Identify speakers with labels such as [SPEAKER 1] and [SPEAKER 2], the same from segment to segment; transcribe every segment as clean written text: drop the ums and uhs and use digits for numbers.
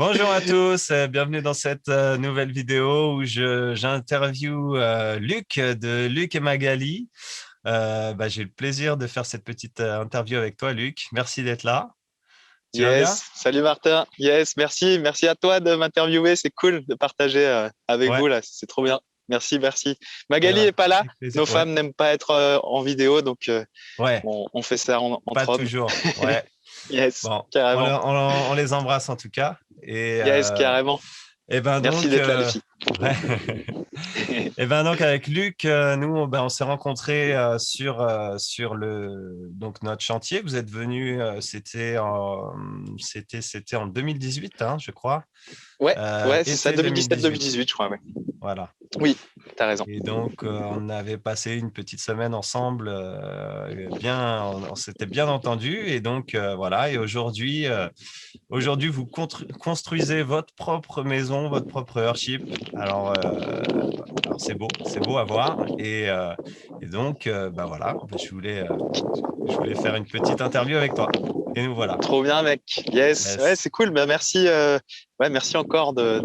[SPEAKER 1] Bonjour à tous, bienvenue dans cette nouvelle vidéo où j'interviewe Luc de Luc et Magali. J'ai le plaisir de faire cette petite interview avec toi, Luc. Merci d'être là. Tu vas bien?
[SPEAKER 2] Yes, salut Martin. Yes, merci à toi de m'interviewer. C'est cool de partager avec
[SPEAKER 1] Ouais,
[SPEAKER 2] vous là. C'est trop bien. Merci.
[SPEAKER 1] eh
[SPEAKER 2] Magali
[SPEAKER 1] ben,
[SPEAKER 2] est pas là.
[SPEAKER 1] avec plaisir.
[SPEAKER 2] Nos
[SPEAKER 1] Ouais,
[SPEAKER 2] femmes n'aiment pas être en vidéo, donc
[SPEAKER 1] ouais,
[SPEAKER 2] on fait ça
[SPEAKER 1] pas
[SPEAKER 2] entre hommes.
[SPEAKER 1] toujours. Ouais,
[SPEAKER 2] Yes,
[SPEAKER 1] bon,
[SPEAKER 2] carrément.
[SPEAKER 1] on les embrasse en tout cas.
[SPEAKER 2] Yes, carrément.
[SPEAKER 1] Et ben
[SPEAKER 2] Merci
[SPEAKER 1] donc,
[SPEAKER 2] d'être là, les filles.
[SPEAKER 1] ouais. Et ben donc avec Luc, nous on s'est rencontrés sur donc notre chantier. Vous êtes venu, c'était en 2018, hein, je crois,
[SPEAKER 2] Ouais, c'est ça,
[SPEAKER 1] été 2018.
[SPEAKER 2] 2017-2018, je crois. Ouais.
[SPEAKER 1] Voilà.
[SPEAKER 2] Oui, t'as raison.
[SPEAKER 1] Et donc on avait passé une petite semaine ensemble, bien, on s'était bien entendu. Et donc voilà. Et aujourd'hui, vous construisez votre propre maison, votre propre Earthship. Alors c'est beau à voir. Et donc, voilà, je voulais faire une petite interview avec toi. Et nous voilà.
[SPEAKER 2] Trop bien, mec. Yes, ouais,
[SPEAKER 1] Yes.
[SPEAKER 2] c'est cool. Ben, merci, ouais, merci encore de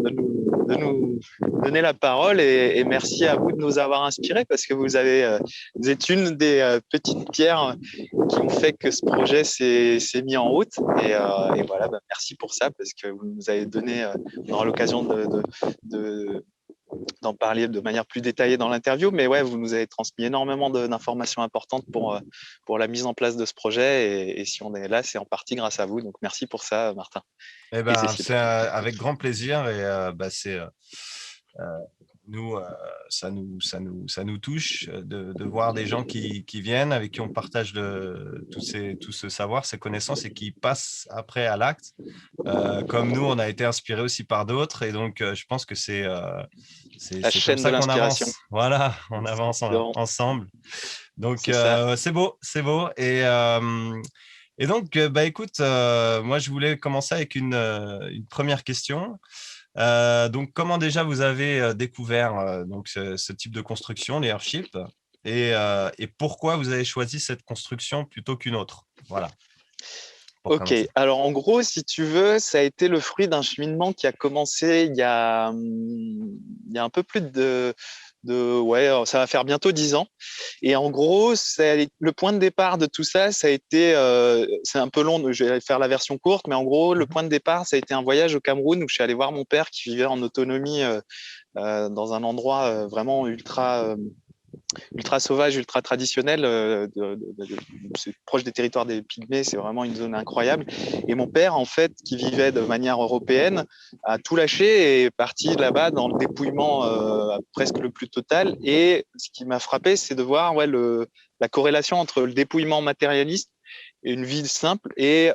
[SPEAKER 2] nous donner la parole et merci à vous de nous avoir inspirés parce que vous êtes une des petites pierres qui ont fait que ce projet s'est mis en route. Et voilà, ben, merci pour ça parce que vous nous avez donné, on aura l'occasion de d'en parler de manière plus détaillée dans l'interview, mais ouais, vous nous avez transmis énormément d'informations importantes pour la mise en place de ce projet. Et si on est là, c'est en partie grâce à vous. Donc merci pour ça, Martin
[SPEAKER 1] Eh
[SPEAKER 2] et
[SPEAKER 1] ben,
[SPEAKER 2] Cécile.
[SPEAKER 1] c'est avec grand plaisir. Euh, nous, ça nous touche de voir des gens qui viennent, avec qui on partage tout ce savoir, ces connaissances et qui passent après à l'acte. Comme nous, on a été inspirés aussi par d'autres. Et donc, je pense que
[SPEAKER 2] La
[SPEAKER 1] c'est comme
[SPEAKER 2] chaîne de
[SPEAKER 1] ça qu'on
[SPEAKER 2] l'inspiration.
[SPEAKER 1] avance. Voilà, on avance
[SPEAKER 2] Donc,
[SPEAKER 1] ensemble. Donc,
[SPEAKER 2] c'est ça.
[SPEAKER 1] c'est beau, c'est beau. Et donc, écoute, moi, je voulais commencer avec une première question. Donc, comment déjà vous avez découvert donc ce type de construction, les airships, et pourquoi vous avez choisi cette construction plutôt qu'une autre? Voilà, pour
[SPEAKER 2] Ok,
[SPEAKER 1] commencer.
[SPEAKER 2] alors en gros, si tu veux, ça a été le fruit d'un cheminement qui a commencé il y a un peu plus ouais, ça va faire bientôt 10 ans. Et en gros, le point de départ de tout ça, ça a été, c'est un peu long, je vais faire la version courte, mais en gros, le
[SPEAKER 1] Mhm.
[SPEAKER 2] point de départ, ça a été un voyage au Cameroun où je suis allé voir mon père qui vivait en autonomie dans un endroit vraiment ultra sauvage, ultra traditionnel. C'est proche des territoires des Pygmées, c'est vraiment une zone incroyable. Et mon père, en fait, qui vivait de manière européenne, a tout lâché et est parti là-bas dans le dépouillement presque le plus total. Et ce qui m'a frappé, c'est de voir la corrélation entre le dépouillement matérialiste et une vie simple et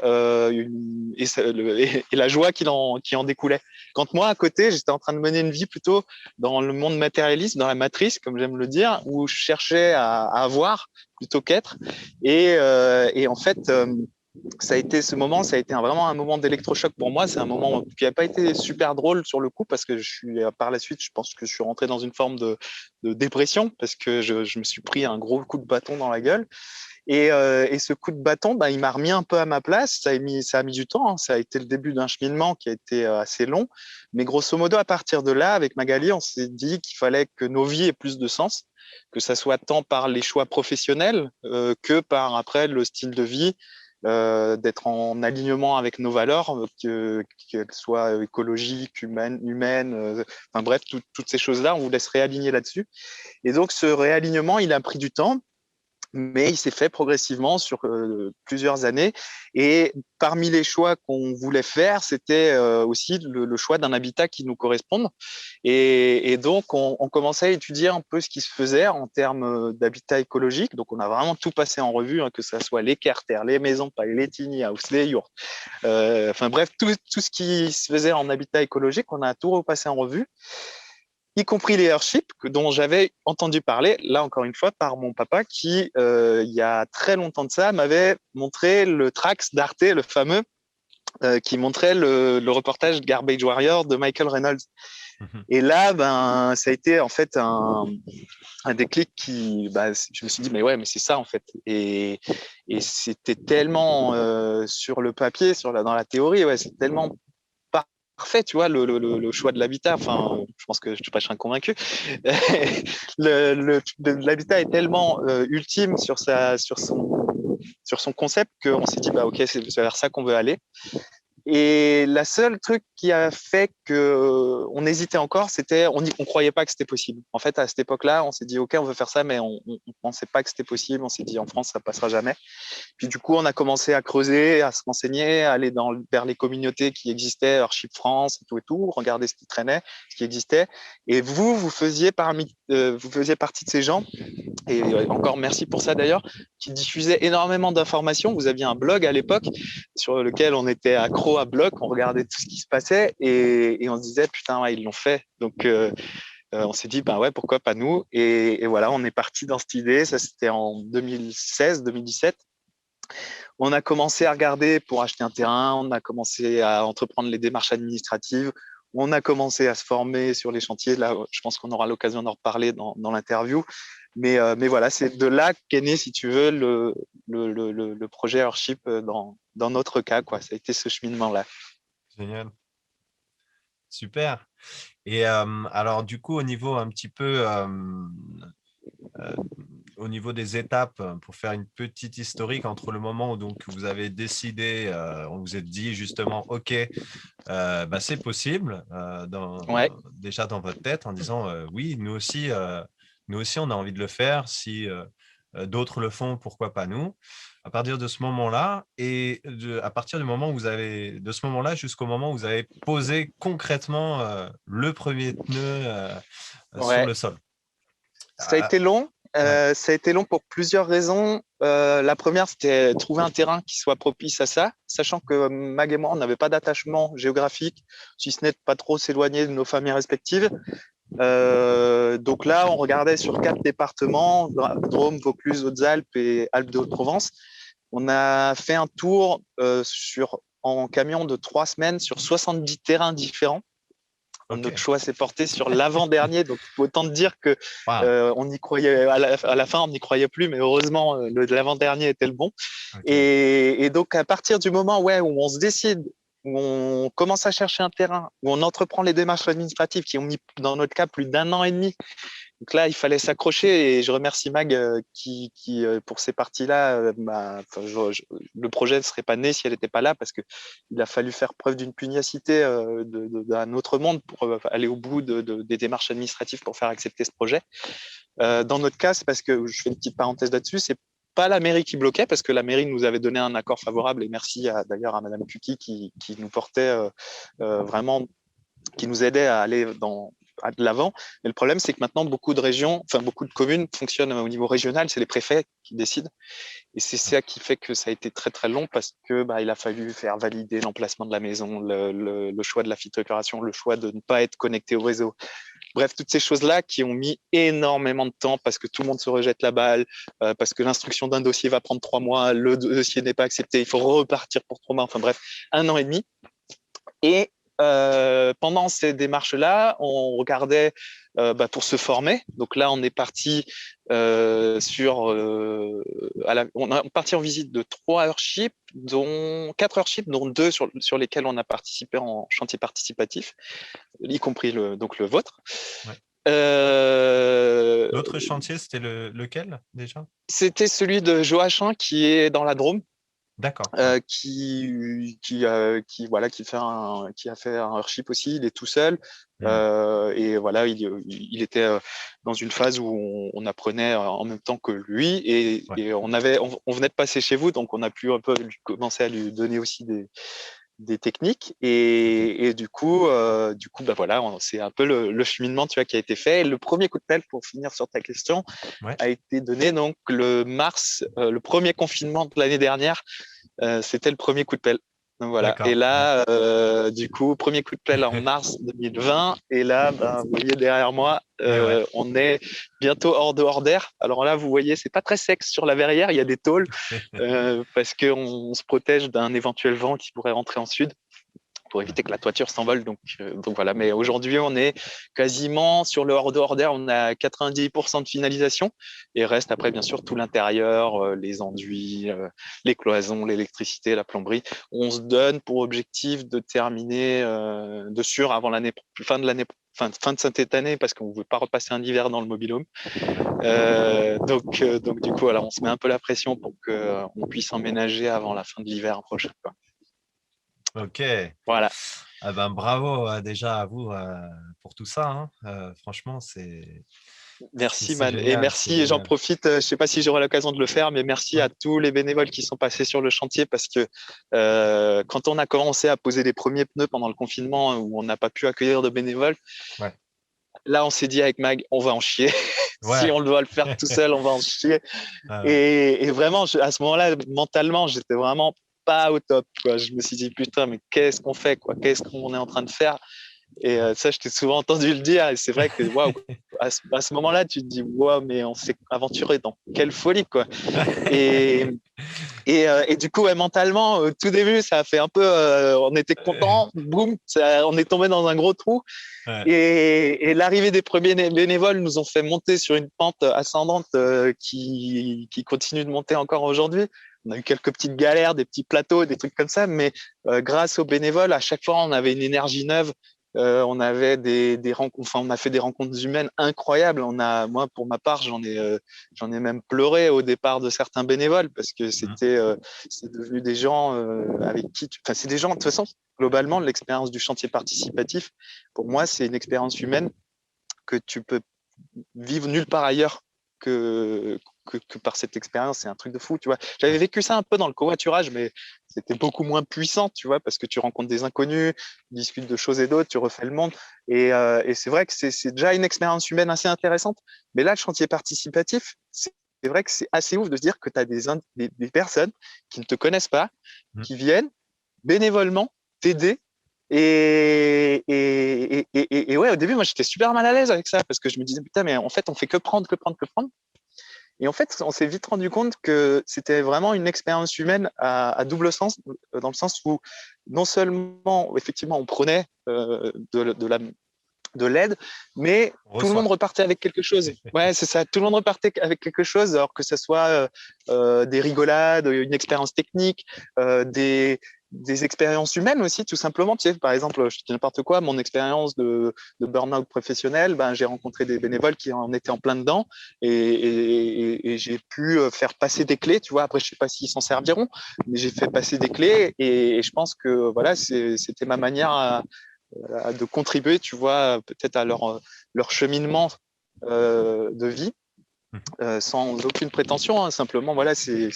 [SPEAKER 2] la joie qui en découlait. Quand moi, à côté, j'étais en train de mener une vie plutôt dans le monde matérialiste, dans la matrice, comme j'aime le dire, où je cherchais à avoir plutôt qu'être. Et en fait, ça a été ce moment, ça a été vraiment un moment d'électrochoc pour moi. C'est un moment qui n'a pas été super drôle sur le coup parce que par la suite, je pense que je suis rentré dans une forme de dépression parce que je me suis pris un gros coup de bâton dans la gueule. Et ce coup de bâton, il m'a remis un peu à ma place. Ça a mis du temps, hein. Ça a été le début d'un cheminement qui a été assez long. Mais grosso modo, à partir de là, avec Magali, on s'est dit qu'il fallait que nos vies aient plus de sens, que ça soit tant par les choix professionnels que par après le style de vie, d'être en alignement avec nos valeurs, qu'elles soient écologiques, humaines, enfin bref, toutes ces choses-là, on vous laisse réaligner là-dessus. Et donc, ce réalignement, il a pris du temps, mais il s'est fait progressivement sur plusieurs années. Et parmi les choix qu'on voulait faire, c'était aussi le choix d'un habitat qui nous corresponde. Et donc, on commençait à étudier un peu ce qui se faisait en termes d'habitat écologique. Donc, on a vraiment tout passé en revue, hein, que ce soit les carters, les maisons pailles, les tiny house, les yurts. Enfin bref, tout ce qui se faisait en habitat écologique, on a tout repassé en revue, y compris les airships dont j'avais entendu parler, là encore une fois, par mon papa qui, il y a très longtemps de ça, m'avait montré le Trax d'Arte, le fameux, qui montrait le reportage Garbage Warrior de Michael Reynolds.
[SPEAKER 1] Mhm.
[SPEAKER 2] Et là, ça a été en fait un déclic je me suis dit, mais ouais, mais c'est ça en fait. Et c'était tellement sur le papier, dans la théorie, ouais, c'est tellement parfait, tu vois, le choix de l'habitat. Enfin, je pense que je suis pas convaincu. L'habitat est tellement ultime sur son concept qu'on s'est dit, bah, ok, c'est vers ça qu'on veut aller. Et la seule truc qui a fait que on hésitait encore, c'était on croyait pas que c'était possible. En fait, à cette époque-là, on s'est dit ok, on veut faire ça, mais on pensait pas que c'était possible. On s'est dit en France, ça passera jamais. Puis du coup, on a commencé à creuser, à se renseigner, à aller vers les communautés qui existaient, Archive France et tout, regarder ce qui traînait, ce qui existait. Et vous faisiez vous faisiez partie de ces gens. Et encore merci pour ça d'ailleurs, qui diffusait énormément d'informations. Vous aviez un blog à l'époque sur lequel on était accro à bloc, on regardait tout ce qui se passait et on se disait putain ouais, ils l'ont fait. Donc on s'est dit bah ouais, pourquoi pas nous, et voilà, on est parti dans cette idée. Ça c'était en 2016-2017. On a commencé à regarder pour acheter un terrain, on a commencé à entreprendre les démarches administratives, on a commencé à se former sur les chantiers. Là, je pense qu'on aura l'occasion d'en reparler dans l'interview. Mais voilà, c'est de là qu'est né, si tu veux, le projet Earthship dans notre cas, quoi. Ça a été ce cheminement-là.
[SPEAKER 1] Génial. Super. Et alors, du coup, au niveau un petit peu, au niveau des étapes, pour faire une petite historique entre le moment où donc, vous avez décidé, on vous a dit justement, OK, bah, c'est possible,
[SPEAKER 2] Ouais.
[SPEAKER 1] déjà dans votre tête, en disant, oui, nous aussi, on a envie de le faire. Si d'autres le font, pourquoi pas nous? À partir de ce moment-là, à partir du moment où de ce moment-là jusqu'au moment où vous avez posé concrètement le premier pneu sur
[SPEAKER 2] Ouais.
[SPEAKER 1] le sol.
[SPEAKER 2] Ça a été long.
[SPEAKER 1] Ouais.
[SPEAKER 2] Ça a été long pour plusieurs raisons. La première, c'était trouver un terrain qui soit propice à ça, sachant que Mag et moi, on n'avait pas d'attachement géographique, si ce n'est de pas trop s'éloigner de nos familles respectives. Donc là, on regardait sur 4 départements, Drôme, Vaucluse, Hautes-Alpes et Alpes de Haute-Provence. On a fait un tour en camion de 3 semaines sur 70 terrains différents.
[SPEAKER 1] Okay.
[SPEAKER 2] Notre choix s'est porté sur l'avant-dernier, donc autant te dire que
[SPEAKER 1] Wow.
[SPEAKER 2] on y croyait à la fin, on n'y croyait plus, mais heureusement l'avant-dernier était le bon. Okay. Et donc à partir du moment où on se décide, où on commence à chercher un terrain, où on entreprend les démarches administratives qui ont mis dans notre cas plus d'1 an et demi. Donc là, il fallait s'accrocher, et je remercie Mag qui pour ces parties-là, le projet ne serait pas né si elle n'était pas là, parce qu'il a fallu faire preuve d'une pugnacité d'un autre monde pour aller au bout des démarches administratives pour faire accepter ce projet. Dans notre cas, c'est parce que, je fais une petite parenthèse là-dessus, c'est pas la mairie qui bloquait, parce que la mairie nous avait donné un accord favorable, et merci d'ailleurs à Madame Cuqui qui nous portait vraiment, qui nous aidait à aller de l'avant. Mais le problème, c'est que maintenant, beaucoup de communes fonctionnent au niveau régional, c'est les préfets qui décident. Et c'est ça qui fait que ça a été très, très long, parce que il a fallu faire valider l'emplacement de la maison, le choix de la filtration, le choix de ne pas être connecté au réseau. Bref, toutes ces choses-là qui ont mis énormément de temps, parce que tout le monde se rejette la balle, parce que l'instruction d'un dossier va prendre 3 mois, le dossier n'est pas accepté, il faut repartir pour 3 mois, enfin bref, 1 an et demi. Et pendant ces démarches-là, on regardait pour se former. Donc là, on est parti on est parti en visite de 3 Earthships, dont 4 Earthships, dont 2 sur lesquels on a participé en chantier participatif, y compris donc le vôtre.
[SPEAKER 1] Ouais. L'autre chantier, c'était lequel déjà? C'était
[SPEAKER 2] celui de Joachim, qui est dans la Drôme.
[SPEAKER 1] D'accord.
[SPEAKER 2] Qui a fait un Earthship aussi. Il est tout seul. Et voilà, il était dans une phase où on apprenait en même temps que lui, et on venait de passer chez vous, donc on a pu un peu commencer à lui donner aussi des techniques, et du coup voilà, c'est un peu le cheminement, tu vois, qui a été fait. Et le premier coup de pelle, pour finir sur ta question, a été donné donc le premier confinement de l'année dernière. C'était le premier coup de pelle. Donc voilà. Et là, du coup, premier coup de pelle en mars 2020. Et là, vous voyez derrière moi, on est bientôt hors d'air. Alors là, vous voyez, c'est pas très sec sur la verrière. Il y a des tôles parce qu'on se protège d'un éventuel vent qui pourrait rentrer en sud. pour éviter que la toiture s'envole. Donc voilà. Mais aujourd'hui, on est quasiment sur le hors d'air, on a 90% de finalisation et reste après, bien sûr, tout l'intérieur, les enduits, les cloisons, l'électricité, la plomberie. On se donne pour objectif de terminer de sûr avant fin de cette année, parce qu'on ne veut pas repasser un hiver dans le mobil-home. Donc du coup, voilà, on se met un peu la pression pour qu'on puisse emménager avant la fin de l'hiver prochain, quoi.
[SPEAKER 1] Ok.
[SPEAKER 2] Voilà.
[SPEAKER 1] Ah ben, bravo déjà à vous pour tout ça, hein. Franchement,
[SPEAKER 2] Merci,
[SPEAKER 1] c'est
[SPEAKER 2] man. Et
[SPEAKER 1] génial, c'est
[SPEAKER 2] merci, et j'en
[SPEAKER 1] génial.
[SPEAKER 2] profite, je ne sais pas si j'aurai l'occasion de le faire, mais merci
[SPEAKER 1] Ouais.
[SPEAKER 2] à tous les bénévoles qui sont passés sur le chantier, parce que quand on a commencé à poser les premiers pneus pendant le confinement, où on n'a pas pu accueillir de bénévoles,
[SPEAKER 1] Ouais.
[SPEAKER 2] là, on s'est dit avec Mag, on va en chier. Si
[SPEAKER 1] Ouais.
[SPEAKER 2] on doit le faire tout seul, on va en chier.
[SPEAKER 1] Ah ouais.
[SPEAKER 2] Et vraiment, à ce moment-là, mentalement, j'étais vraiment pas au top, quoi. Je me suis dit, putain, mais qu'est-ce qu'on fait, quoi? Qu'est-ce qu'on est en train de faire? Et ça, je t'ai souvent entendu le dire. Et c'est vrai que, waouh, à ce moment-là, tu te dis, waouh, mais on s'est aventuré dans quelle folie, quoi. Et, et du coup, ouais, mentalement, au tout début, ça a fait un peu, on était content, boum, on est tombé dans un gros trou.
[SPEAKER 1] Ouais.
[SPEAKER 2] Et l'arrivée des premiers bénévoles nous ont fait monter sur une pente ascendante qui continue de monter encore aujourd'hui. On a eu quelques petites galères, des petits plateaux, des trucs comme ça, mais grâce aux bénévoles, à chaque fois, on avait une énergie neuve. On avait des rencontres, enfin, on a fait des rencontres humaines incroyables. Moi, pour ma part, j'en ai même pleuré au départ de certains bénévoles, parce que c'est devenu des gens avec qui, enfin, c'est des gens, de toute façon, globalement, l'expérience du chantier participatif, pour moi, c'est une expérience humaine que tu peux vivre nulle part ailleurs que par cette expérience. C'est un truc de fou, tu vois. J'avais vécu ça un peu dans le covoiturage, mais c'était beaucoup moins puissant, tu vois, parce que tu rencontres des inconnus, tu discutes de choses et d'autres, tu refais le monde. Et c'est vrai que c'est déjà une expérience humaine assez intéressante. Mais là, le chantier participatif, c'est vrai que c'est assez ouf de se dire que tu as des personnes qui ne te connaissent pas, qui viennent bénévolement t'aider. Et ouais, au début, moi, j'étais super mal à l'aise avec ça, parce que je me disais, putain, mais en fait, on fait que prendre, que prendre, que prendre. Et en fait, on s'est vite rendu compte que c'était vraiment une expérience humaine à double sens, dans le sens où non seulement, effectivement, on prenait de l'aide, mais tout le monde repartait avec quelque chose. Ouais, c'est ça. Tout le monde repartait avec quelque chose, alors que ce soit des rigolades, une expérience technique, des expériences humaines aussi, tout simplement. Tu sais, par exemple, je dis n'importe quoi, mon expérience de burn-out professionnel, ben, j'ai rencontré des bénévoles qui en étaient en plein dedans, et j'ai pu faire passer des clés, tu vois. Après, je sais pas s'ils s'en serviront, mais j'ai fait passer des clés, et je pense que voilà, c'était ma manière de contribuer, tu vois, peut-être à leur cheminement de vie, sans aucune prétention, hein. Simplement, voilà, c'est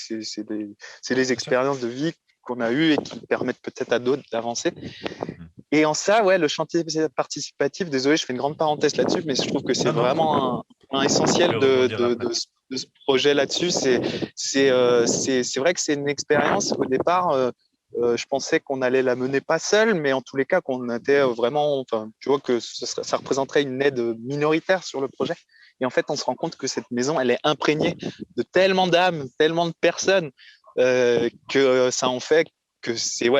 [SPEAKER 2] des expériences de vie qu'on a eues et qui permettent peut-être à d'autres d'avancer. Et en ça, ouais, le chantier participatif, désolé, je fais une grande parenthèse là-dessus, mais je trouve que c'est vraiment un point essentiel de ce projet là-dessus. C'est vrai que c'est une expérience, au départ, je pensais qu'on allait la mener pas seul, mais en tous les cas, qu'on était vraiment, enfin, tu vois, que ça représenterait une aide minoritaire sur le projet. Et en fait, on se rend compte que cette maison, elle est imprégnée de tellement d'âmes, tellement de personnes, que ça en fait que c'est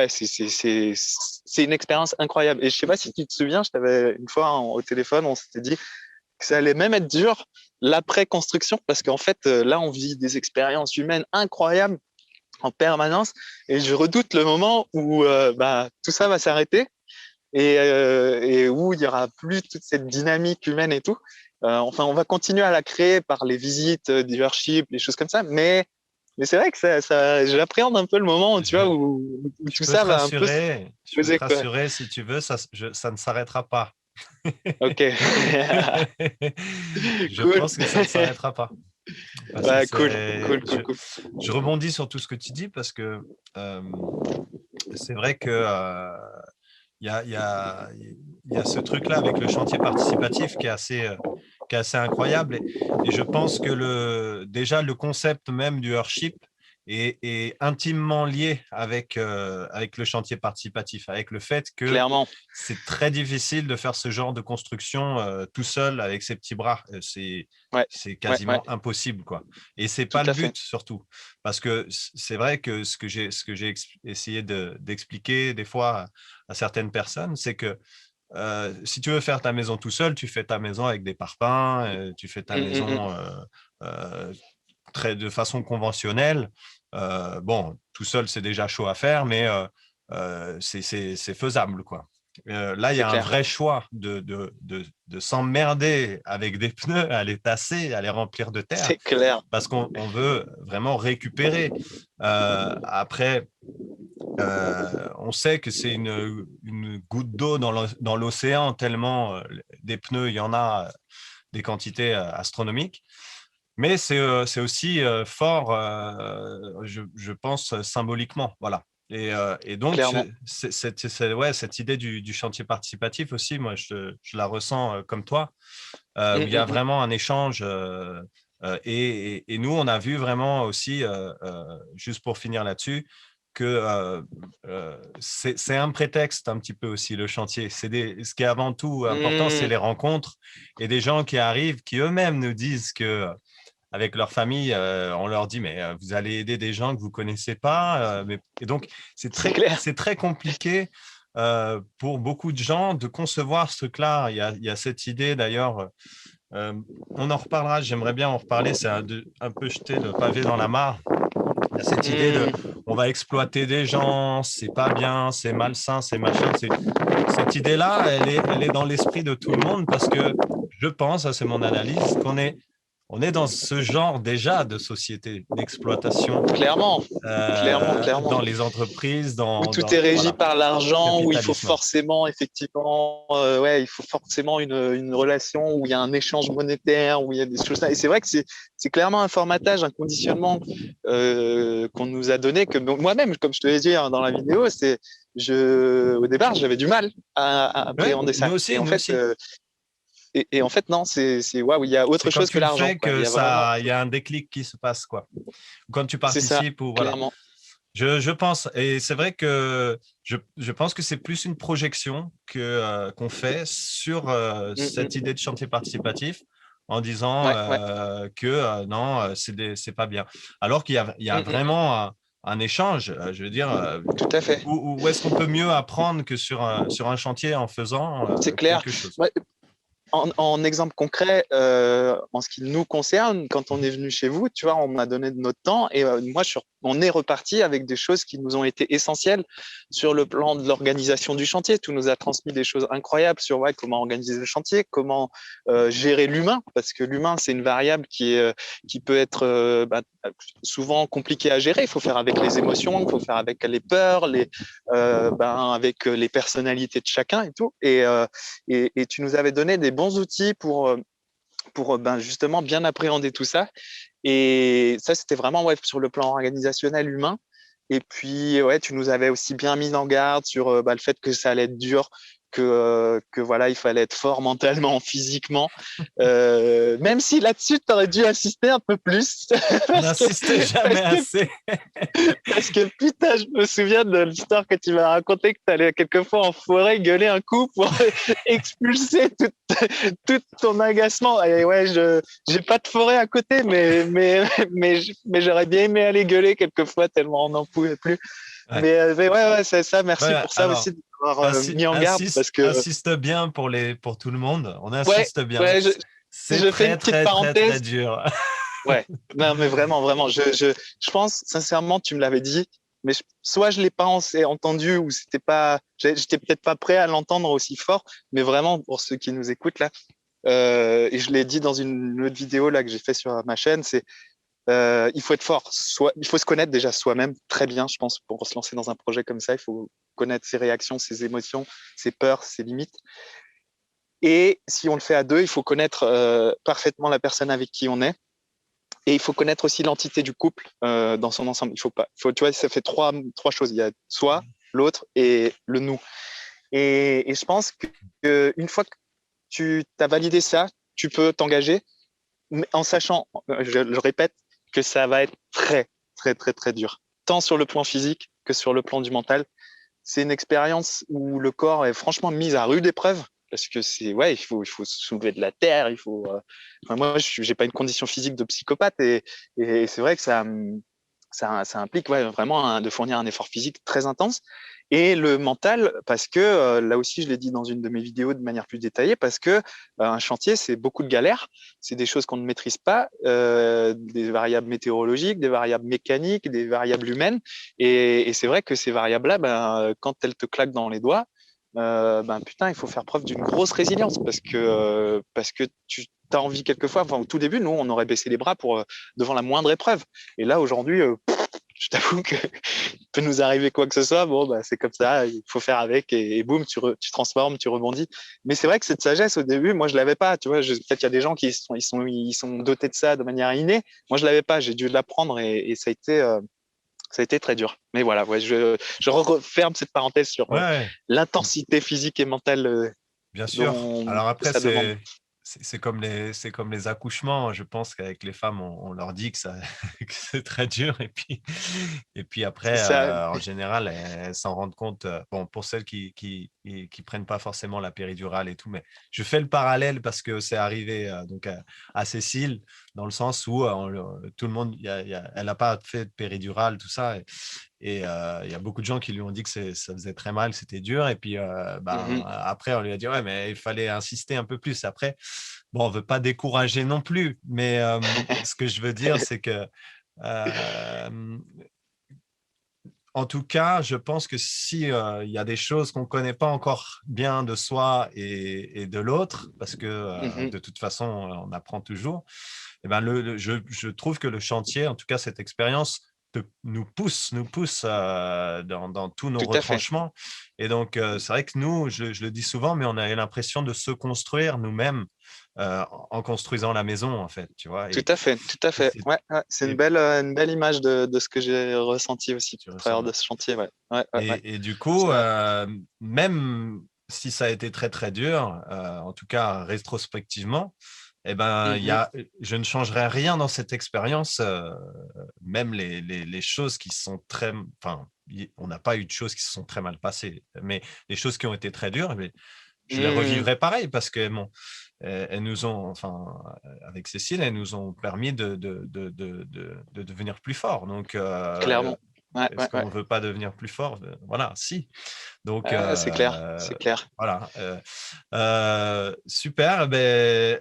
[SPEAKER 2] une expérience incroyable. Et je sais pas si tu te souviens, je t'avais une fois au téléphone, on s'était dit que ça allait même être dur l'après-construction, parce qu'en fait, là, on vit des expériences humaines incroyables en permanence, et je redoute le moment où tout ça va s'arrêter, et où il y aura plus toute cette dynamique humaine et tout. Enfin, on va continuer à la créer par les visites, des workshops, les choses comme ça, mais c'est vrai que j'appréhende un peu le moment, tu vois, où
[SPEAKER 1] Je
[SPEAKER 2] tout
[SPEAKER 1] peux
[SPEAKER 2] ça
[SPEAKER 1] te
[SPEAKER 2] va un peu se
[SPEAKER 1] rassurer,
[SPEAKER 2] poser, quoi.
[SPEAKER 1] si tu veux, ça ne s'arrêtera pas.
[SPEAKER 2] Ok.
[SPEAKER 1] Je
[SPEAKER 2] Cool.
[SPEAKER 1] pense que ça ne s'arrêtera pas. Parce que
[SPEAKER 2] Ouais, cool, cool, cool, cool.
[SPEAKER 1] je rebondis sur tout ce que tu dis, parce que c'est vrai que il y a ce truc-là avec le chantier participatif qui est assez incroyable. Et je pense que déjà, le concept même du Earthship, est intimement lié avec le chantier participatif, avec le fait que
[SPEAKER 2] Clairement.
[SPEAKER 1] c'est très difficile de faire ce genre de construction tout seul avec ses petits bras.
[SPEAKER 2] Ouais,
[SPEAKER 1] C'est
[SPEAKER 2] ouais, ouais,
[SPEAKER 1] quasiment impossible, quoi. Et c'est
[SPEAKER 2] tout
[SPEAKER 1] pas le
[SPEAKER 2] à fait.
[SPEAKER 1] but, surtout. Parce que c'est vrai que ce que j'ai essayé d'expliquer des fois à certaines personnes, c'est que si tu veux faire ta maison tout seul, tu fais ta maison avec des parpaings, tu fais ta maison euh, de façon conventionnelle. Bon, tout seul, c'est déjà chaud à faire, mais c'est faisable, quoi. Là, il y
[SPEAKER 2] C'est
[SPEAKER 1] a un
[SPEAKER 2] clair.
[SPEAKER 1] vrai choix de s'emmerder avec des pneus, à les tasser, à les remplir de terre,
[SPEAKER 2] C'est clair.
[SPEAKER 1] parce qu'on veut vraiment récupérer. Après, on sait que c'est une goutte d'eau dans l'océan, tellement des pneus, il y en a des quantités astronomiques. Mais c'est aussi fort, je pense, symboliquement. Voilà. Et donc,
[SPEAKER 2] Clairement.
[SPEAKER 1] ouais, cette idée du chantier participatif aussi, moi, je la ressens comme toi, où il y a
[SPEAKER 2] Mm.
[SPEAKER 1] vraiment un échange. Et nous, on a vu vraiment aussi, juste pour finir là-dessus, que c'est un prétexte un petit peu aussi, le chantier. Ce qui est avant tout important, c'est
[SPEAKER 2] Mm.
[SPEAKER 1] les rencontres et des gens qui arrivent, qui eux-mêmes nous disent que avec leur famille, on leur dit, mais vous allez aider des gens que vous ne connaissez pas. Et donc,
[SPEAKER 2] C'est clair.
[SPEAKER 1] c'est très compliqué pour beaucoup de gens de concevoir ce truc-là. Il y a cette idée d'ailleurs, euh, on en reparlera, j'aimerais bien en reparler, c'est un peu jeter le pavé dans la mare. Il y a cette idée de,
[SPEAKER 2] Mm.
[SPEAKER 1] on va exploiter des gens, c'est pas bien, c'est malsain, c'est machin. Cette idée-là, elle est dans l'esprit de tout le monde parce que je pense, ça c'est mon analyse, on est dans ce genre déjà de société d'exploitation
[SPEAKER 2] Clairement. Clairement, clairement.
[SPEAKER 1] dans les entreprises,
[SPEAKER 2] Où tout est régi
[SPEAKER 1] voilà,
[SPEAKER 2] par l'argent, où il faut
[SPEAKER 1] capitalisme.
[SPEAKER 2] forcément, effectivement, ouais, il faut forcément une relation où il y a un échange monétaire, où il y a des choses. Et c'est vrai que c'est clairement un formatage, un conditionnement qu'on nous a donné, que moi-même, comme je te l'ai dit hein, dans la vidéo, au départ, j'avais du mal à
[SPEAKER 1] Ouais,
[SPEAKER 2] appréhender
[SPEAKER 1] nous
[SPEAKER 2] ça.
[SPEAKER 1] aussi, nous aussi.
[SPEAKER 2] Et en fait, non, waouh, il y a
[SPEAKER 1] C'est
[SPEAKER 2] autre
[SPEAKER 1] quand
[SPEAKER 2] chose que
[SPEAKER 1] tu le
[SPEAKER 2] l'argent,
[SPEAKER 1] fais
[SPEAKER 2] quoi. Il
[SPEAKER 1] que
[SPEAKER 2] y a vraiment,
[SPEAKER 1] il y a un déclic qui se passe, quoi. Ou quand tu
[SPEAKER 2] c'est ça,
[SPEAKER 1] participes, ou voilà.
[SPEAKER 2] clairement.
[SPEAKER 1] Je pense, et c'est vrai que je pense que c'est plus une projection qu'on fait sur
[SPEAKER 2] Mm,
[SPEAKER 1] cette
[SPEAKER 2] mm.
[SPEAKER 1] idée de chantier participatif en disant
[SPEAKER 2] Ouais, ouais.
[SPEAKER 1] que non, c'est pas bien. Alors il y a
[SPEAKER 2] Mm, mm.
[SPEAKER 1] vraiment un échange. Je veux dire,
[SPEAKER 2] Tout à fait.
[SPEAKER 1] où est-ce qu'on peut mieux apprendre que sur un chantier en faisant
[SPEAKER 2] C'est clair.
[SPEAKER 1] quelque chose?
[SPEAKER 2] Ouais, en exemple concret, en ce qui nous concerne, quand on est venu chez vous, tu vois, on m'a donné de notre temps et moi, on est reparti avec des choses qui nous ont été essentielles sur le plan de l'organisation du chantier. Tout nous a transmis des choses incroyables sur ouais, comment organiser le chantier, comment gérer l'humain, parce que l'humain, c'est une variable qui peut être souvent compliquée à gérer. Il faut faire avec les émotions, il faut faire avec les peurs, avec les personnalités de chacun et tout. Et tu nous avais donné des bons outils pour justement bien appréhender tout ça. Et ça, c'était vraiment ouais, sur le plan organisationnel humain. Et puis, ouais, tu nous avais aussi bien mis en garde sur le fait que ça allait être dur, que voilà, il fallait être fort mentalement, physiquement. Même si là-dessus, tu aurais dû insister un peu plus.
[SPEAKER 1] On
[SPEAKER 2] parce que,
[SPEAKER 1] n'insiste jamais
[SPEAKER 2] parce que
[SPEAKER 1] assez.
[SPEAKER 2] parce que putain, je me souviens de l'histoire que tu m'as racontée, que tu allais quelquefois en forêt gueuler un coup pour expulser tout ton agacement. Et ouais, j'ai pas de forêt à côté, mais j'aurais bien aimé aller gueuler quelquefois tellement on n'en pouvait plus.
[SPEAKER 1] Ouais.
[SPEAKER 2] Mais ouais, ouais, c'est ça. Merci
[SPEAKER 1] Ouais,
[SPEAKER 2] pour ça
[SPEAKER 1] alors,
[SPEAKER 2] aussi de m'avoir mis en garde parce que
[SPEAKER 1] insiste bien pour tout le monde. On
[SPEAKER 2] ouais,
[SPEAKER 1] insiste bien.
[SPEAKER 2] ouais,
[SPEAKER 1] C'est
[SPEAKER 2] je fais une
[SPEAKER 1] très,
[SPEAKER 2] petite
[SPEAKER 1] très, très, très
[SPEAKER 2] parenthèse.
[SPEAKER 1] dur.
[SPEAKER 2] Ouais, non, mais vraiment, vraiment, je pense sincèrement, tu me l'avais dit, mais soit je l'ai pas entendu ou c'était pas, j'étais peut-être pas prêt à l'entendre aussi fort, mais vraiment pour ceux qui nous écoutent là, et je l'ai dit dans une autre vidéo là que j'ai fait sur ma chaîne, c'est il faut être fort, il faut se connaître déjà soi-même très bien, je pense, pour se lancer dans un projet comme ça, il faut connaître ses réactions, ses émotions, ses peurs, ses limites. Et si on le fait à deux, il faut connaître parfaitement la personne avec qui on est. Et il faut connaître aussi l'entité du couple dans son ensemble. Il faut pas, tu vois, ça fait trois choses. Il y a soi, l'autre et le nous. Et je pense que une fois que tu as validé ça, tu peux t'engager, mais en sachant, je le répète, que ça va être très, très, très, très dur, tant sur le plan physique que sur le plan du mental. C'est une expérience où le corps est franchement mis à rude épreuve parce que il faut soulever de la terre, moi, j'ai pas une condition physique de psychopathe et c'est vrai que ça implique vraiment de fournir un effort physique très intense. Et le mental, parce que là aussi, je l'ai dit dans une de mes vidéos de manière plus détaillée, parce que un chantier, c'est beaucoup de galères, c'est des choses qu'on ne maîtrise pas, des variables météorologiques, des variables mécaniques, des variables humaines. Et c'est vrai que ces variables-là, quand elles te claquent dans les doigts, putain, il faut faire preuve d'une grosse résilience parce que tu as envie quelquefois, au tout début, nous, on aurait baissé les bras devant la moindre épreuve. Et là, aujourd'hui, je t'avoue que peut nous arriver quoi que ce soit. Bon, c'est comme ça, il faut faire avec et boum, tu transformes, tu rebondis. Mais c'est vrai que cette sagesse, au début, moi, je l'avais pas. Tu vois, peut-être qu'il y a des gens qui sont dotés de ça de manière innée. Moi, je l'avais pas. J'ai dû l'apprendre et ça a été très dur. Mais voilà, je referme cette parenthèse sur
[SPEAKER 1] Ouais,
[SPEAKER 2] l'intensité physique et mentale
[SPEAKER 1] bien sûr.
[SPEAKER 2] dont,
[SPEAKER 1] Alors
[SPEAKER 2] que
[SPEAKER 1] après,
[SPEAKER 2] ça demande.
[SPEAKER 1] c'est comme les accouchements. Je pense qu'avec les femmes, on leur dit que, que c'est très dur. Et puis
[SPEAKER 2] C'est
[SPEAKER 1] après,
[SPEAKER 2] ça.
[SPEAKER 1] en général, elles s'en rendent compte. Bon, pour celles qui prennent pas forcément la péridurale et tout, mais je fais le parallèle parce que c'est arrivé donc à Cécile, dans le sens où tout le monde, elle n'a pas fait de péridurale, tout ça. Et il y a beaucoup de gens qui lui ont dit que ça faisait très mal, que c'était dur. Et puis,
[SPEAKER 2] Mhm.
[SPEAKER 1] après, on lui a dit, ouais, mais il fallait insister un peu plus. Après, bon, on ne veut pas décourager non plus. Mais ce que je veux dire, c'est que, euh, en tout cas, je pense que si il y a des choses qu'on ne connaît pas encore bien de soi et de l'autre, parce que
[SPEAKER 2] Mhm.
[SPEAKER 1] de toute façon, on apprend toujours, eh ben, je trouve que le chantier, en tout cas cette expérience, nous pousse dans tous nos
[SPEAKER 2] Tout à fait.
[SPEAKER 1] retranchements. Et donc, c'est vrai que nous, je le dis souvent, mais on a l'impression de se construire nous-mêmes en construisant la maison, en fait, tu vois.
[SPEAKER 2] Tout à fait, tout à
[SPEAKER 1] Et
[SPEAKER 2] fait.
[SPEAKER 1] c'est
[SPEAKER 2] Ouais, ouais, c'est
[SPEAKER 1] et
[SPEAKER 2] une belle image de ce que j'ai ressenti aussi
[SPEAKER 1] tu
[SPEAKER 2] au
[SPEAKER 1] ressens,
[SPEAKER 2] travers
[SPEAKER 1] ouais.
[SPEAKER 2] de ce chantier. Ouais, ouais, ouais, ouais.
[SPEAKER 1] Et du coup,
[SPEAKER 2] C'est vrai.
[SPEAKER 1] même si ça a été très, très dur, en tout cas rétrospectivement, eh ben,
[SPEAKER 2] Mhm.
[SPEAKER 1] je ne changerai rien dans cette expérience, même les choses qui sont très, enfin, on n'a pas eu de choses qui se sont très mal passées, mais les choses qui ont été très dures, mais je les
[SPEAKER 2] Mhm.
[SPEAKER 1] revivrai pareil parce que bon, elles nous ont, enfin, avec Cécile, elles nous ont permis de devenir plus forts. Donc,
[SPEAKER 2] Clairement. Ouais,
[SPEAKER 1] est-ce
[SPEAKER 2] ouais, ouais.
[SPEAKER 1] qu'on ne veut pas devenir plus fort? Voilà, si. Donc,
[SPEAKER 2] C'est clair, c'est clair.
[SPEAKER 1] voilà. Super. Ben,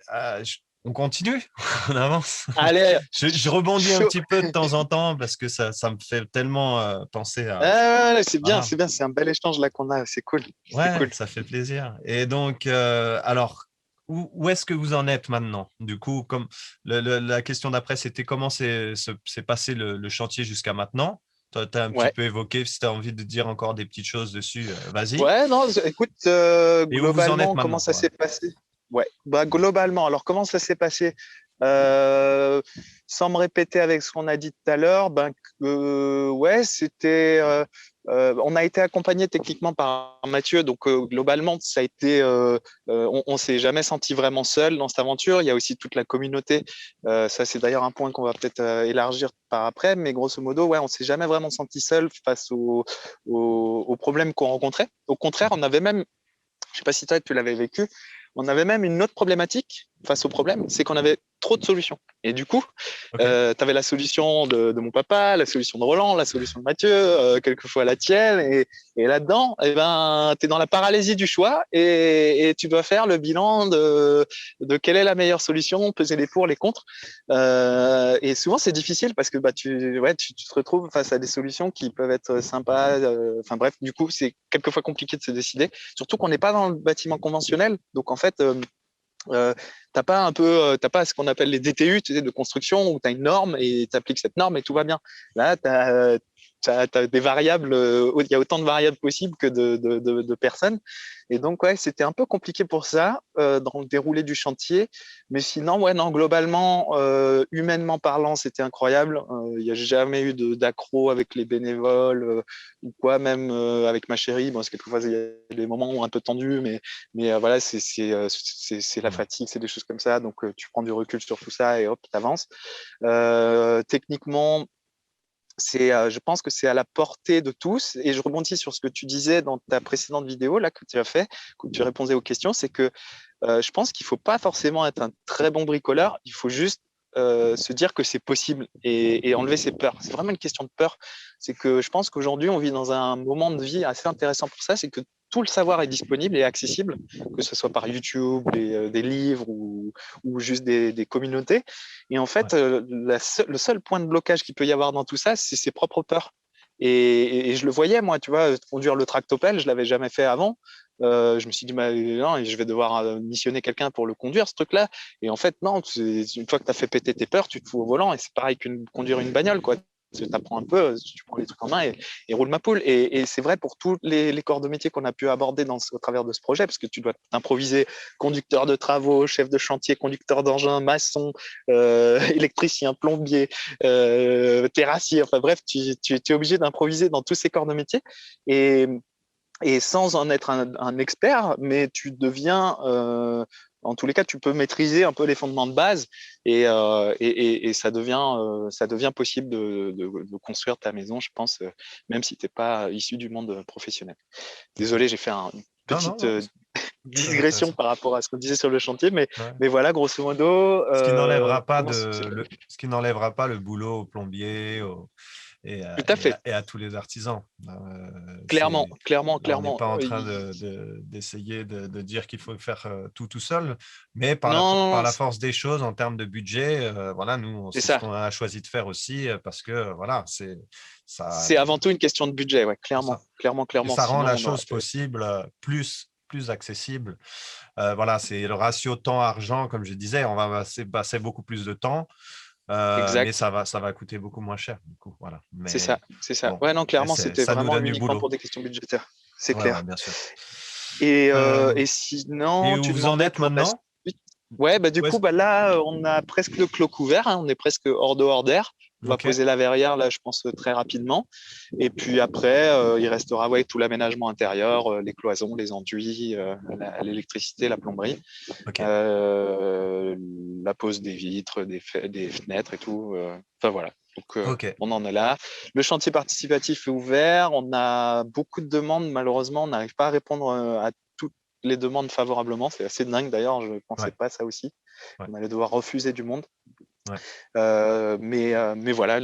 [SPEAKER 1] on continue, on avance.
[SPEAKER 2] Allez,
[SPEAKER 1] Je rebondis un
[SPEAKER 2] chaud.
[SPEAKER 1] petit peu de temps en temps parce que ça me fait tellement penser à.
[SPEAKER 2] Ouais, c'est bien,
[SPEAKER 1] Voilà.
[SPEAKER 2] c'est bien. C'est un bel échange là qu'on a. C'est cool, c'est
[SPEAKER 1] Ouais,
[SPEAKER 2] cool.
[SPEAKER 1] ça fait plaisir. Et donc, alors, où est-ce que vous en êtes maintenant? Du coup, comme la question d'après, c'était comment s'est passé le chantier jusqu'à maintenant? Toi, tu as un petit
[SPEAKER 2] Ouais.
[SPEAKER 1] peu évoqué, si tu as envie de dire encore des petites choses dessus, vas-y.
[SPEAKER 2] Ouais, non, écoute,
[SPEAKER 1] Et où vous en êtes
[SPEAKER 2] globalement, comment
[SPEAKER 1] maintenant?
[SPEAKER 2] ça
[SPEAKER 1] Voilà.
[SPEAKER 2] s'est passé? Ouais, globalement, alors comment ça s'est passé? Euh, Sans me répéter avec ce qu'on a dit tout à l'heure, ouais, on a été accompagné techniquement par Mathieu, donc globalement, ça a été, on s'est jamais senti vraiment seul dans cette aventure. Il y a aussi toute la communauté. Ça, c'est d'ailleurs un point qu'on va peut-être élargir par après, mais grosso modo, ouais, on s'est jamais vraiment senti seul face aux problèmes qu'on rencontrait. Au contraire, on avait même, je sais pas si toi tu l'avais vécu, on avait même une autre problématique face au problème, c'est qu'on avait trop de solutions. Et du coup, tu
[SPEAKER 1] OK.
[SPEAKER 2] avais la solution de mon papa, la solution de Roland, la solution de Mathieu, quelquefois la tienne. Et là-dedans, eh ben, tu es dans la paralysie du choix et tu dois faire le bilan de quelle est la meilleure solution, peser les pour, les contre. Et souvent, c'est difficile parce que tu te retrouves face à des solutions qui peuvent être sympas. Enfin bref, du coup, c'est quelquefois compliqué de se décider. Surtout qu'on n'est pas dans le bâtiment conventionnel. Donc en fait, t'as pas ce qu'on appelle les DTU, tu sais, de construction où tu as une norme et tu appliques cette norme et tout va bien. Là, t'as des variables, il y a autant de variables possibles que de personnes. Et donc, ouais, c'était un peu compliqué pour ça, dans le déroulé du chantier. Mais sinon, ouais, non, globalement, humainement parlant, c'était incroyable. Il n'y a jamais eu d'accro avec les bénévoles ou quoi, même avec ma chérie. Bon, quelquefois, il y a des moments un peu tendus, mais voilà, c'est la
[SPEAKER 1] Hmm.
[SPEAKER 2] fatigue, c'est des choses comme ça. Donc, tu prends du recul sur tout ça et hop, tu avances. Techniquement, je pense que c'est à la portée de tous. Et je rebondis sur ce que tu disais dans ta précédente vidéo là que tu as fait, où tu répondais aux questions, c'est que je pense qu'il faut pas forcément être un très bon bricoleur. Il faut juste se dire que c'est possible et enlever ses peurs. C'est vraiment une question de peur. C'est que je pense qu'aujourd'hui, on vit dans un moment de vie assez intéressant pour ça. C'est que tout le savoir est disponible et accessible, que ce soit par YouTube, des livres ou juste des communautés. Et en fait, le seul point de blocage qu'il peut y avoir dans tout ça, c'est ses propres peurs. Et je le voyais, moi, tu vois, conduire le tractopelle, je l'avais jamais fait avant. Je me suis dit, bah, non, je vais devoir missionner quelqu'un pour le conduire, ce truc-là. Et en fait, non, une fois que tu as fait péter tes peurs, tu te fous au volant. Et c'est pareil que conduire une bagnole, quoi. Tu apprends un peu, tu prends les trucs en main et roule ma poule. Et c'est vrai pour tous les corps de métier qu'on a pu aborder au travers de ce projet, parce que tu dois t'improviser conducteur de travaux, chef de chantier, conducteur d'engin, maçon, électricien, plombier, terrassier. Enfin bref, tu es obligé d'improviser dans tous ces corps de métier. Et sans en être un expert, mais tu deviens, en tous les cas, tu peux maîtriser un peu les fondements de base et ça devient possible de construire ta maison, je pense, même si tu n'es pas issu du monde professionnel. Désolé, j'ai fait une petite digression par rapport à ce qu'on disait sur le chantier, mais voilà, grosso modo.
[SPEAKER 1] Ce qui n'enlèvera pas le boulot au plombier,
[SPEAKER 2] tout à fait.
[SPEAKER 1] et à tous les artisans.
[SPEAKER 2] Clairement.
[SPEAKER 1] On n'est pas en train d'essayer de dire qu'il faut faire tout seul, mais par la force des choses, en termes de budget, voilà, nous, c'est ce qu'on a choisi de faire aussi, parce que voilà,
[SPEAKER 2] c'est avant tout une question de budget, ouais, clairement.
[SPEAKER 1] Et ça rend la chose possible plus accessible. Voilà, c'est le ratio temps-argent, comme je disais, on va passer beaucoup plus de temps. Mais ça va coûter beaucoup moins cher du coup, voilà.
[SPEAKER 2] C'est ça. Bon, ouais, non, clairement, c'était vraiment uniquement pour des questions budgétaires. C'est clair.
[SPEAKER 1] Bien sûr.
[SPEAKER 2] Et sinon,
[SPEAKER 1] tu vous en êtes maintenant?
[SPEAKER 2] Ouais, bah du coup, bah là, on a presque le clos couvert, hein, on est presque hors de hors d'air. On va poser la verrière, là, je pense, très rapidement. Et puis après, il restera tout l'aménagement intérieur, les cloisons, les enduits, l'électricité, la plomberie, la pose des vitres, des fenêtres et tout. Enfin voilà. Donc, on en est là. Le chantier participatif est ouvert. On a beaucoup de demandes. Malheureusement, on n'arrive pas à répondre à toutes les demandes favorablement. C'est assez dingue d'ailleurs. Je ne pensais pas ça aussi. On allait devoir refuser du monde. Mais voilà,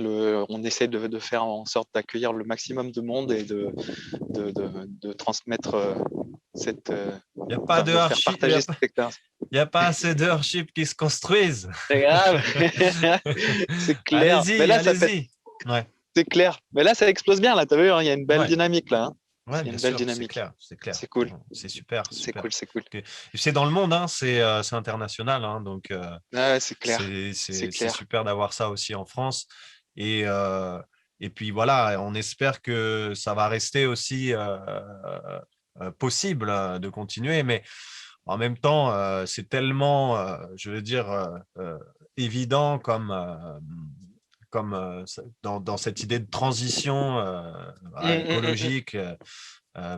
[SPEAKER 2] on essaie de faire en sorte d'accueillir le maximum de monde et de transmettre cette.
[SPEAKER 1] Il n'y a pas de
[SPEAKER 2] hardship.
[SPEAKER 1] Il n'y a pas assez de hardship qui se construisent.
[SPEAKER 2] C'est grave. C'est clair.
[SPEAKER 1] Allez-y.
[SPEAKER 2] C'est clair. Mais là, ça explose bien. Là, tu as vu, il y a une belle dynamique là.
[SPEAKER 1] Ouais, il y a une belle dynamique. C'est clair.
[SPEAKER 2] C'est cool.
[SPEAKER 1] C'est super.
[SPEAKER 2] C'est cool.
[SPEAKER 1] C'est dans le monde, hein, c'est international. Hein, donc,
[SPEAKER 2] c'est clair.
[SPEAKER 1] C'est super d'avoir ça aussi en France. Et puis voilà, on espère que ça va rester aussi possible de continuer. Mais en même temps, c'est tellement, je veux dire, évident comme dans cette idée de transition écologique.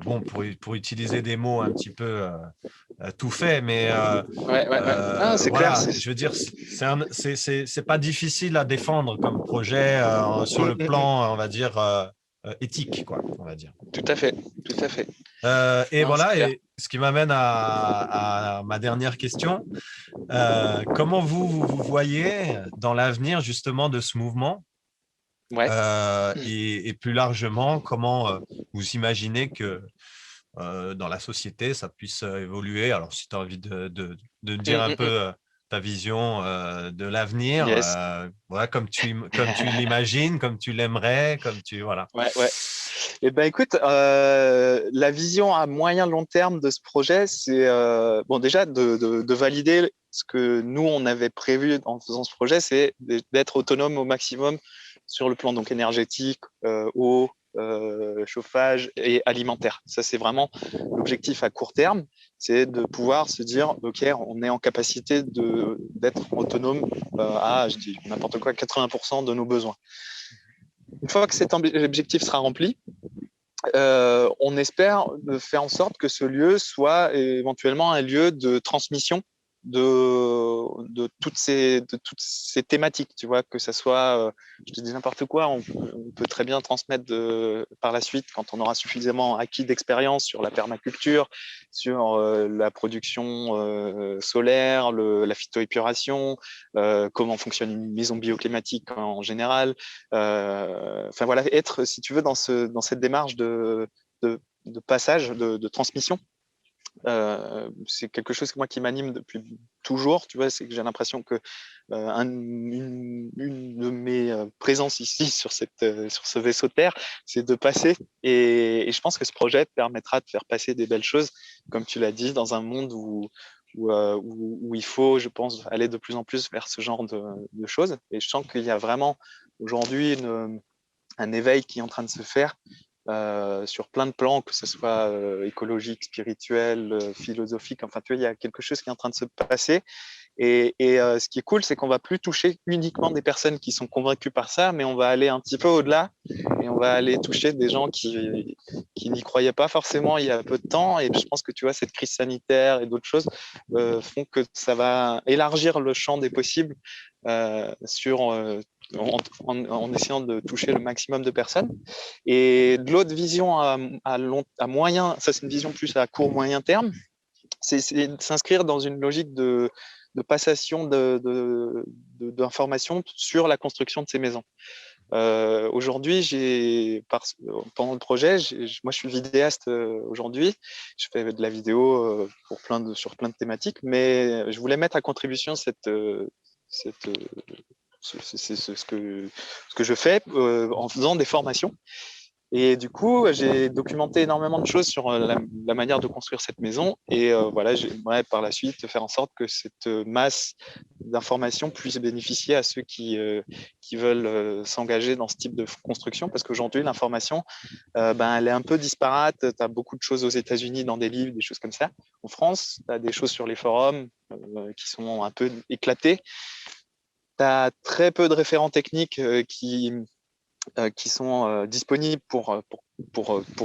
[SPEAKER 1] Bon, pour utiliser des mots un petit peu tout fait, mais
[SPEAKER 2] c'est
[SPEAKER 1] voilà,
[SPEAKER 2] clair.
[SPEAKER 1] je veux dire, c'est pas difficile à défendre comme projet sur le plan, on va dire, éthique, quoi, on va dire.
[SPEAKER 2] Tout à fait.
[SPEAKER 1] Et voilà, et ce qui m'amène à ma dernière question. Comment vous voyez dans l'avenir justement de ce mouvement? Et plus largement, comment vous imaginez que dans la société, ça puisse évoluer? Alors, si tu as envie de me dire un peu ta vision de l'avenir, voilà, comme tu l'imagines, comme tu l'aimerais, comme tu… Voilà.
[SPEAKER 2] Eh ben, écoute, la vision à moyen long terme de ce projet, c'est déjà de valider ce que nous, on avait prévu en faisant ce projet, c'est d'être autonome au maximum sur le plan donc énergétique, eau, chauffage et alimentaire. Ça, c'est vraiment l'objectif à court terme, c'est de pouvoir se dire, OK, on est en capacité d'être autonome à, je dis n'importe quoi, 80% de nos besoins. Une fois que cet objectif sera rempli, on espère faire en sorte que ce lieu soit éventuellement un lieu de transmission de toutes ces thématiques, tu vois, que ça soit, je te dis n'importe quoi, on peut très bien transmettre par la suite, quand on aura suffisamment acquis d'expérience sur la permaculture, sur la production solaire, la phytoépuration, comment fonctionne une maison bioclimatique en général. Enfin voilà, être, si tu veux, dans cette démarche de passage, de transmission. C'est quelque chose que moi qui m'anime depuis toujours, tu vois, c'est que j'ai l'impression que une de mes présences ici sur ce vaisseau Terre, c'est de passer, et je pense que ce projet te permettra de faire passer des belles choses, comme tu l'as dit, dans un monde où il faut, je pense, aller de plus en plus vers ce genre de choses. Et je sens qu'il y a vraiment aujourd'hui un éveil qui est en train de se faire sur plein de plans, que ce soit écologique, spirituel, philosophique. Enfin, tu vois, il y a quelque chose qui est en train de se passer. Et ce qui est cool, c'est qu'on va plus toucher uniquement des personnes qui sont convaincues par ça, mais on va aller un petit peu au-delà et on va aller toucher des gens qui n'y croyaient pas forcément il y a peu de temps. Et je pense que tu vois, cette crise sanitaire et d'autres choses font que ça va élargir le champ des possibles en essayant de toucher le maximum de personnes. Et de l'autre vision à moyen, ça c'est une vision plus à court moyen terme, c'est s'inscrire dans une logique de passation d'informations sur la construction de ces maisons. Aujourd'hui, pendant le projet, moi je suis vidéaste aujourd'hui, je fais de la vidéo sur plein de thématiques, mais je voulais mettre à contribution ce que je fais en faisant des formations. Et du coup, j'ai documenté énormément de choses sur la manière de construire cette maison. Et voilà, j'aimerais par la suite faire en sorte que cette masse d'informations puisse bénéficier à ceux qui veulent s'engager dans ce type de construction. Parce qu'aujourd'hui, l'information, elle est un peu disparate. Tu as beaucoup de choses aux États-Unis dans des livres, des choses comme ça. En France, tu as des choses sur les forums qui sont un peu éclatées. Tu as très peu de référents techniques qui sont disponibles pour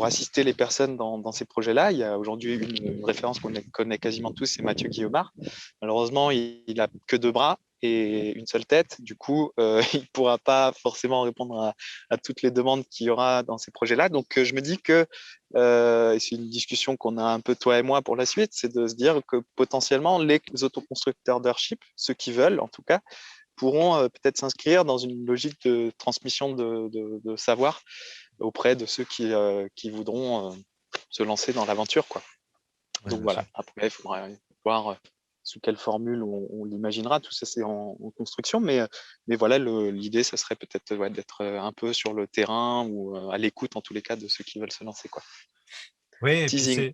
[SPEAKER 2] assister les personnes dans ces projets-là. Il y a aujourd'hui une référence qu'on connaît quasiment tous, c'est Mathieu Guillaumard. Malheureusement, il n'a que 2 bras et une seule tête. Du coup, il ne pourra pas forcément répondre à toutes les demandes qu'il y aura dans ces projets-là. Donc, je me dis que c'est une discussion qu'on a un peu toi et moi pour la suite, c'est de se dire que potentiellement, les autoconstructeurs d'Earthship, ceux qui veulent en tout cas, pourront peut-être s'inscrire dans une logique de transmission de savoir auprès de ceux qui voudront se lancer dans l'aventure, quoi.
[SPEAKER 1] Ouais,
[SPEAKER 2] Donc voilà, après, il faudra voir sous quelle formule on l'imaginera. Tout ça, c'est en construction. Mais voilà, l'idée, ça serait peut-être d'être un peu sur le terrain ou à l'écoute, en tous les cas, de ceux qui veulent se lancer, quoi.
[SPEAKER 1] Oui, et puis
[SPEAKER 2] Teasing.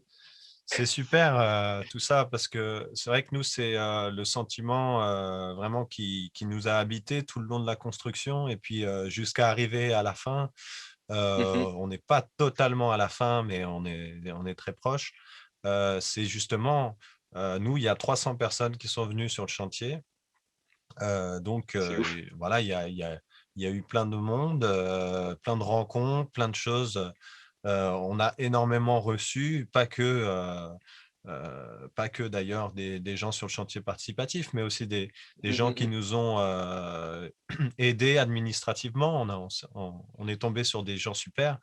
[SPEAKER 1] c'est super tout ça, parce que c'est vrai que nous, c'est le sentiment vraiment qui nous a habité tout le long de la construction, et puis jusqu'à arriver à la fin. On n'est pas totalement à la fin, mais on est très proche. C'est justement, nous, il y a 300 personnes qui sont venues sur le chantier. Donc,
[SPEAKER 2] C'est ouf.
[SPEAKER 1] voilà, il y a eu plein de monde, plein de rencontres, plein de choses. On a énormément reçu, pas que d'ailleurs des gens sur le chantier participatif, mais aussi des gens qui nous ont aidés administrativement. On est tombé sur des gens super.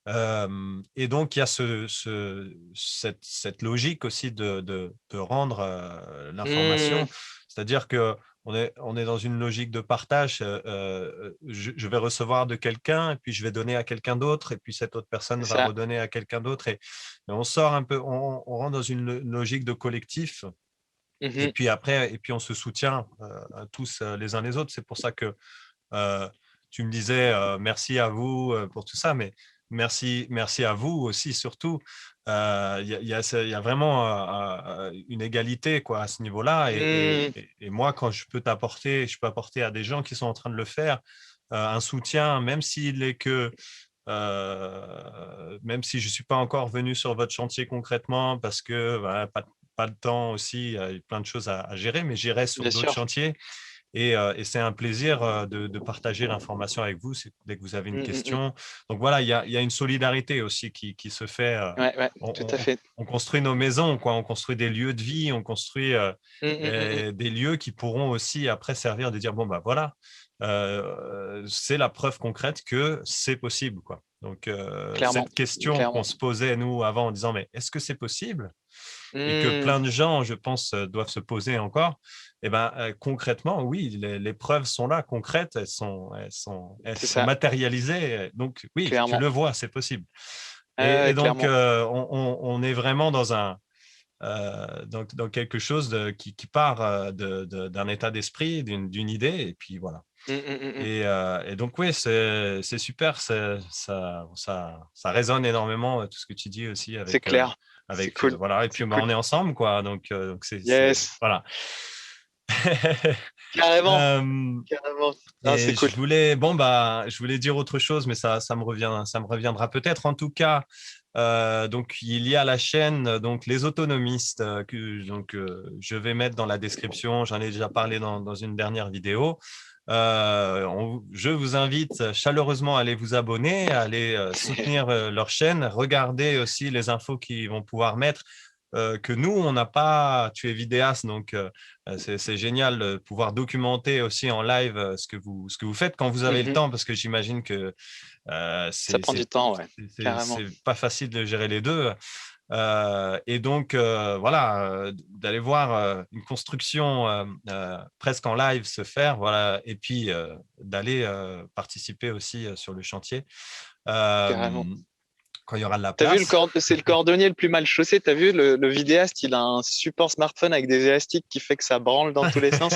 [SPEAKER 1] Et donc, il y a cette logique aussi de rendre l'information. C'est-à-dire que on est dans une logique de partage. Je vais recevoir de quelqu'un, et puis je vais donner à quelqu'un d'autre, et puis cette autre personne
[SPEAKER 2] C'est
[SPEAKER 1] va
[SPEAKER 2] ça.
[SPEAKER 1] redonner à quelqu'un d'autre. Et on sort un peu, on rentre dans une logique de collectif. Et puis après, on se soutient tous les uns les autres. C'est pour ça que tu me disais merci à vous pour tout ça, mais merci à vous aussi, surtout. Il y a vraiment une égalité, quoi, à ce niveau-là. Et moi, quand je peux apporter à des gens qui sont en train de le faire un soutien, même s'il est que même si je ne suis pas encore venu sur votre chantier concrètement, parce que voilà, pas de temps aussi, il y a plein de choses à gérer, mais j'irai sur
[SPEAKER 2] Bien
[SPEAKER 1] d'autres
[SPEAKER 2] sûr.
[SPEAKER 1] chantiers. Et c'est un plaisir de partager l'information avec vous dès que vous avez une question. Donc voilà, il y a une solidarité aussi qui se fait.
[SPEAKER 2] Ouais, tout à fait.
[SPEAKER 1] On construit nos maisons, quoi. On construit des lieux de vie, on construit des lieux qui pourront aussi après servir de dire, bon, bah voilà, c'est la preuve concrète que c'est possible, quoi. Donc, cette question qu'on se posait, nous, avant, en disant, mais est-ce que c'est possible? Et que plein de gens, je pense, doivent se poser encore. Eh ben, concrètement, oui, les preuves sont là, concrètes, elles sont matérialisées. Donc, oui, tu le vois, c'est possible. Et donc, on est vraiment dans quelque chose qui part d'un état d'esprit, d'une idée, et puis voilà. Et donc, oui, c'est super, ça résonne énormément, tout ce que tu dis aussi.
[SPEAKER 2] C'est clair.
[SPEAKER 1] Avec,
[SPEAKER 2] cool.
[SPEAKER 1] Voilà, et puis on est ensemble, quoi. Donc voilà.
[SPEAKER 2] Carrément.
[SPEAKER 1] Non, c'est cool. Je voulais dire autre chose, mais ça me reviendra peut-être. En tout cas, donc il y a la chaîne, donc les autonomistes, que je vais mettre dans la description. J'en ai déjà parlé dans une dernière vidéo. Je vous invite chaleureusement à aller vous abonner, à aller soutenir leur chaîne, regarder aussi les infos qu'ils vont pouvoir mettre. Que nous, on n'a pas. Tu es vidéaste, donc c'est génial de pouvoir documenter aussi en live ce que vous faites quand vous avez le temps, parce que j'imagine que
[SPEAKER 2] ça prend du temps, ouais.
[SPEAKER 1] C'est pas facile de gérer les deux. Et donc, voilà, d'aller voir une construction presque en live se faire, voilà, et puis d'aller participer aussi sur le chantier. Quand il y aura de la place.
[SPEAKER 2] C'est le cordonnier le plus mal chaussé. Tu as vu, le vidéaste, il a un support smartphone avec des élastiques qui fait que ça branle dans tous les sens.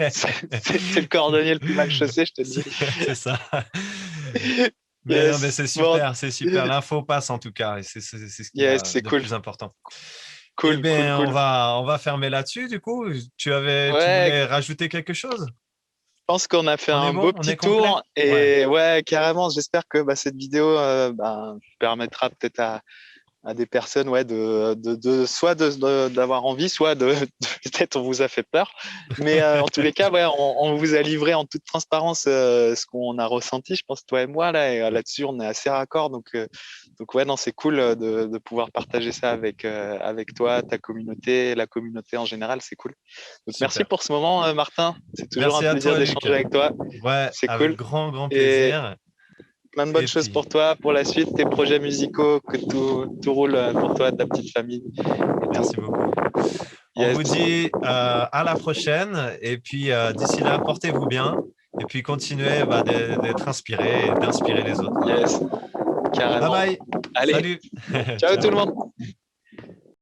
[SPEAKER 2] C'est le cordonnier le plus mal chaussé, je te dis.
[SPEAKER 1] C'est ça. Mais c'est super, c'est super. L'info passe en tout cas. Et c'est ce qui est le plus important.
[SPEAKER 2] Cool.
[SPEAKER 1] On va fermer là-dessus, du coup. Tu voulais rajouter quelque chose?
[SPEAKER 2] Je pense qu'on a fait un beau petit tour et carrément, j'espère que cette vidéo permettra peut-être à des personnes soit d'avoir envie, soit peut-être on vous a fait peur, mais en tous les cas on vous a livré en toute transparence ce qu'on a ressenti, je pense, toi et moi là, et là-dessus on est assez raccord, donc c'est cool de pouvoir partager ça avec toi, ta communauté, la communauté en général, c'est cool. Donc merci pour ce moment, Martin, c'est toujours un plaisir d'échanger avec toi.
[SPEAKER 1] C'est avec cool. Grand plaisir.
[SPEAKER 2] Plein de bonnes choses pour toi, pour la suite, tes projets musicaux, que tout roule pour toi, ta petite famille.
[SPEAKER 1] Merci beaucoup. On vous dit à la prochaine. Et puis, d'ici là, portez-vous bien. Et puis, continuez d'être inspiré et d'inspirer les autres.
[SPEAKER 2] Yes, carrément.
[SPEAKER 1] Bye bye.
[SPEAKER 2] Allez.
[SPEAKER 1] Salut.
[SPEAKER 2] Ciao tout le monde.